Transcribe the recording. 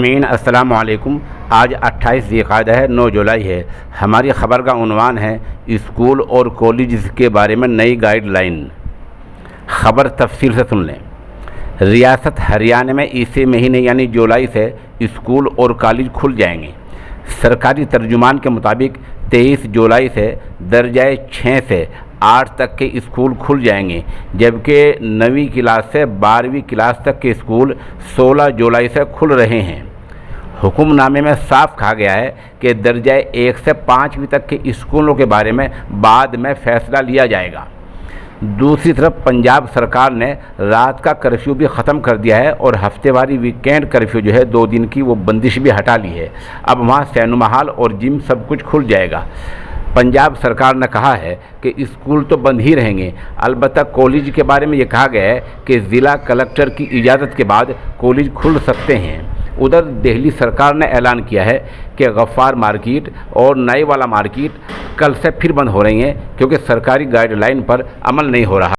سامعین السلام علیکم۔ آج 28 ذی القعدہ ہے، 9 جولائی ہے۔ ہماری خبر کا عنوان ہے اسکول اور کالجز کے بارے میں نئی گائیڈ لائن۔ خبر تفصیل سے سن لیں۔ ریاست ہریانہ میں اسی مہینے یعنی جولائی سے اسکول اور کالج کھل جائیں گے۔ سرکاری ترجمان کے مطابق 23 جولائی سے درجہ 6 سے 8 تک کے اسکول کھل جائیں گے، جبکہ 9ویں کلاس سے 12ویں کلاس تک کے اسکول 16 جولائی سے کھل رہے ہیں۔ حکم نامے میں صاف کہا گیا ہے کہ درجہ 1 سے 5ویں تک کے اسکولوں کے بارے میں بعد میں فیصلہ لیا جائے گا۔ دوسری طرف پنجاب سرکار نے رات کا کرفیو بھی ختم کر دیا ہے اور ہفتے واری ویکینڈ کرفیو جو ہے 2 دن کی وہ بندش بھی ہٹا لی ہے۔ اب وہاں سینما ہال اور جم سب کچھ کھل جائے گا۔ پنجاب سرکار نے کہا ہے کہ اسکول تو بند ہی رہیں گے، البتہ کالج کے بارے میں یہ کہا گیا ہے کہ ضلع کلکٹر کی اجازت کے بعد کالج کھل سکتے ہیں۔ ادھر دہلی سرکار نے اعلان کیا ہے کہ غفار مارکیٹ اور نائی والا مارکیٹ کل سے پھر بند ہو رہی ہیں، کیونکہ سرکاری گائیڈ لائن پر عمل نہیں ہو رہا۔